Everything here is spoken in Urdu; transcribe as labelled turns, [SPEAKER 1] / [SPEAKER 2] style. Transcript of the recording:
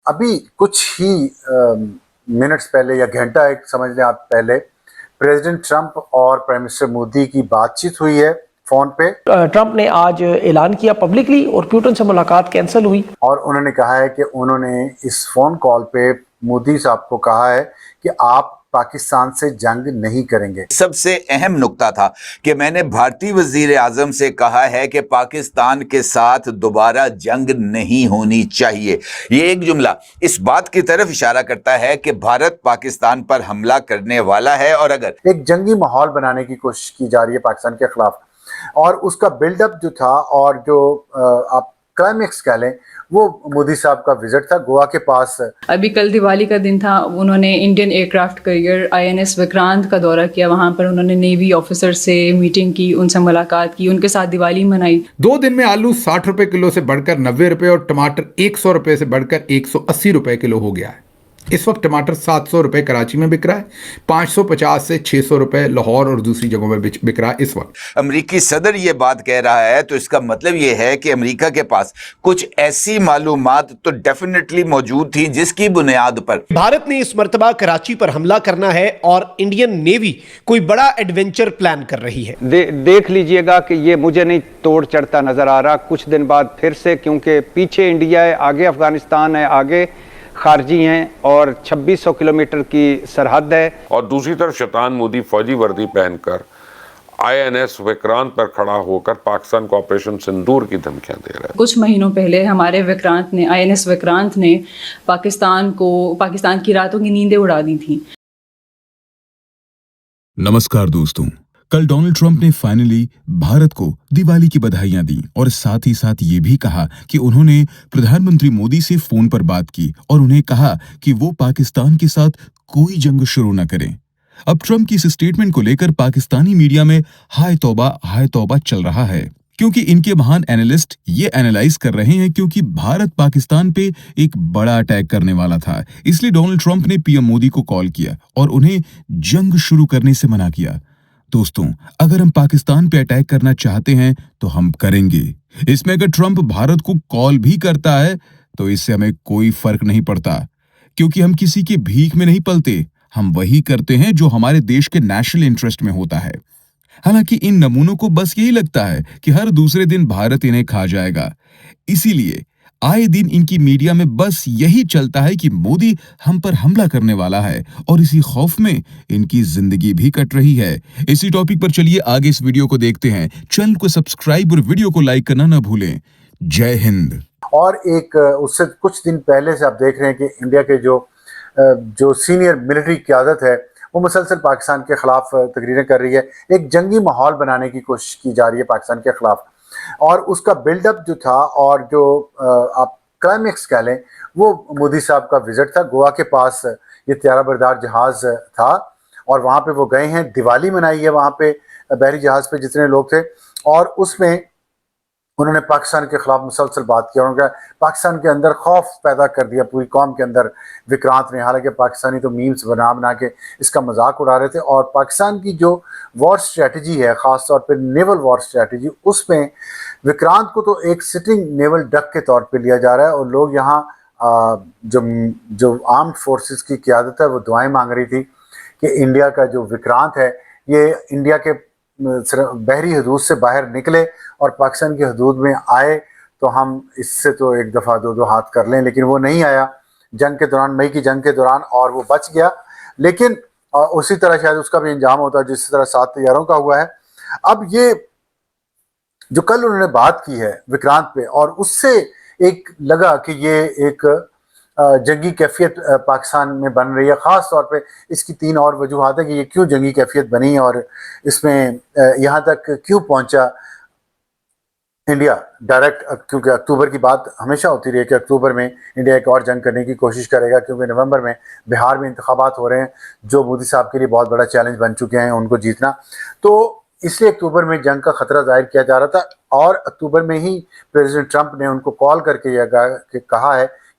[SPEAKER 1] ابھی کچھ ہی منٹس پہلے یا گھنٹہ ایک سمجھ لیں آپ پہلے پریزیڈنٹ ٹرمپ اور پرائم منسٹر مودی کی بات چیت ہوئی ہے فون پہ.
[SPEAKER 2] ٹرمپ نے آج اعلان کیا پبلکلی اور پیوٹن سے ملاقات کینسل ہوئی.
[SPEAKER 1] اور انہوں نے کہا ہے کہ انہوں نے اس فون کال پہ مودی صاحب کو کہا ہے کہ آپ پاکستان سے جنگ نہیں کریں گے.
[SPEAKER 3] سب سے اہم نقطہ تھا کہ میں نے بھارتی وزیر اعظم سے کہا ہے کہ پاکستان کے ساتھ دوبارہ جنگ نہیں ہونی چاہیے. یہ ایک جملہ اس بات کی طرف اشارہ کرتا ہے کہ بھارت پاکستان پر حملہ کرنے والا ہے، اور اگر
[SPEAKER 1] ایک جنگی ماحول بنانے کی کوشش کی جا رہی ہے پاکستان کے خلاف، اور اس کا بلڈ اپ جو تھا اور جو آپ کلائمیکس کہہ لیں وہ مودی صاحب کا وزٹ تھا گوا کے پاس.
[SPEAKER 4] ابھی کل دیوالی کا دن تھا، انہوں نے Indian aircraft carrier INS Vikrant کا دورہ کیا. وہاں پر انہوں نے نیوی آفیسر سے میٹنگ کی، ان سے ملاقات کی، ان کے ساتھ دیوالی منائی.
[SPEAKER 5] 2 دن میں آلو 60 روپے کلو سے بڑھ کر 90 روپے اور ٹماٹر 100 روپے سے بڑھ کر 180 روپے کلو ہو گیا ہے. اس وقت ٹماٹر 700 روپے کراچی میں بک رہا ہے، 550 سے 600 روپے لاہور اور دوسری جگہوں میں بک رہا ہے. اس وقت
[SPEAKER 3] امریکی صدر یہ بات کہہ رہا ہے تو اس کا مطلب یہ ہے کہ امریکہ کے پاس کچھ ایسی معلومات تو ڈیفینیٹلی موجود تھی جس کی بنیاد پر
[SPEAKER 6] بھارت نے اس مرتبہ کراچی پر حملہ کرنا ہے اور انڈین نیوی کوئی بڑا ایڈونچر پلان کر رہی ہے.
[SPEAKER 7] دیکھ لیجئے گا کہ یہ مجھے نہیں توڑ چڑھتا نظر آ رہا کچھ دن بعد پھر سے، کیونکہ پیچھے انڈیا ہے، آگے افغانستان ہے، آگے خارجی ہیں اور 2600 کلومیٹر کی سرحد ہے.
[SPEAKER 8] اور دوسری طرف شیطان مودی فوجی وردی پہن کر INS وکرانت پر کھڑا ہو کر پاکستان کو آپریشن سندور کی دھمکیاں دے رہا ہے.
[SPEAKER 4] کچھ مہینوں پہلے ہمارے وکرانت نے INS وکرانت نے پاکستان کی راتوں کی نیندیں اڑا دی تھیں.
[SPEAKER 9] نمسکار دوستوں، کل ڈونلڈ ٹرمپ نے فائنلی بھارت کو دیوالی کی بدھائیاں دیں اور ساتھ ہی ساتھ یہ بھی کہا کہ انہوں نے پردھان منتری مودی سے فون پر بات کی اور انہیں کہا کہ وہ پاکستان کے ساتھ کوئی جنگ شروع نہ کریں. اب ٹرمپ کی اس سٹیٹمنٹ کو لے کر پاکستانی میڈیا میں ہائے توبہ چل رہا ہے، کیونکہ ان کے مہان اینالسٹ یہ اینالائز کر رہے ہیں کیونکہ بھارت پاکستان پہ ایک بڑا اٹیک کرنے والا تھا، اس لیے ڈونلڈ ٹرمپ نے PM مودی کو کال کیا اور انہیں جنگ شروع کرنے سے منع کیا. دوستوں، اگر ہم پاکستان پہ اٹیک کرنا چاہتے ہیں تو ہم کریں گے. اس میں اگر ٹرمپ بھارت کو کال بھی کرتا ہے تو اس سے ہمیں کوئی فرق نہیں پڑتا، کیونکہ ہم کسی کے بھیک میں نہیں پلتے، ہم وہی کرتے ہیں جو ہمارے دیش کے نیشنل انٹرسٹ میں ہوتا ہے. حالانکہ ان نمونوں کو بس یہی لگتا ہے کہ ہر دوسرے دن بھارت انہیں کھا جائے گا، اسی لیے آئے دن ان کی میڈیا میں بس یہی چلتا ہے کہ مودی ہم پر حملہ کرنے والا ہے، اور اسی خوف میں ان کی زندگی بھی کٹ رہی ہے. اسی ٹاپک پر چلیے آگے اس ویڈیو کو دیکھتے ہیں. چینل کو سبسکرائب اور ویڈیو کو لائک کرنا نہ بھولیں. جے ہند.
[SPEAKER 1] اور ایک اس سے کچھ دن پہلے سے آپ دیکھ رہے ہیں کہ انڈیا کے جو سینئر ملٹری قیادت ہے وہ مسلسل پاکستان کے خلاف تقریریں کر رہی ہے. ایک جنگی ماحول بنانے کی کوشش کی جا رہی ہے پاکستان کے خلاف، اور اس کا بلڈ اپ جو تھا اور جو آپ کلائمیکس کہہ لیں وہ مودی صاحب کا وزٹ تھا. گوا کے پاس یہ طیارہ بردار جہاز تھا اور وہاں پہ وہ گئے ہیں، دیوالی منائی ہے وہاں پہ بحری جہاز پہ جتنے لوگ تھے، اور اس میں انہوں نے پاکستان کے خلاف مسلسل بات کیا. انہوں نے پاکستان کے اندر خوف پیدا کر دیا پوری قوم کے اندر وکرانت نے. حالانکہ پاکستانی تو میمز بنا کے اس کا مذاق اڑا رہے تھے، اور پاکستان کی جو وار سٹریٹجی ہے خاص طور پہ نیول وار سٹریٹجی، اس میں وکرانت کو تو ایک سٹنگ نیول ڈک کے طور پہ لیا جا رہا ہے. اور لوگ یہاں جو آرمڈ فورسز کی قیادت ہے وہ دعائیں مانگ رہی تھی کہ انڈیا کا جو وکرانت ہے یہ انڈیا کے بحری حدود سے باہر نکلے اور پاکستان کی حدود میں آئے تو ہم اس سے تو ایک دفعہ دو ہاتھ کر لیں. لیکن وہ نہیں آیا جنگ کے دوران، مئی کی جنگ کے دوران، اور وہ بچ گیا. لیکن اسی طرح شاید اس کا بھی انجام ہوتا جس طرح 7 طیاروں کا ہوا ہے. اب یہ جو کل انہوں نے بات کی ہے وکرانت پہ، اور اس سے ایک لگا کہ یہ ایک جنگی کیفیت پاکستان میں بن رہی ہے. خاص طور پہ اس کی 3 اور وجوہات ہیں کہ یہ کیوں جنگی کیفیت بنی اور اس میں یہاں تک کیوں پہنچا انڈیا ڈائریکٹ. کیونکہ اکتوبر کی بات ہمیشہ ہوتی رہی کہ اکتوبر میں انڈیا ایک اور جنگ کرنے کی کوشش کرے گا، کیونکہ نومبر میں بہار میں انتخابات ہو رہے ہیں جو مودی صاحب کے لیے بہت بڑا چیلنج بن چکے ہیں ان کو جیتنا. تو اس لیے اکتوبر میں جنگ کا خطرہ ظاہر کیا جا رہا تھا، اور اکتوبر میں ہی پریزیڈنٹ ٹرمپ نے ان کو کال کر کے یہ کہا ہے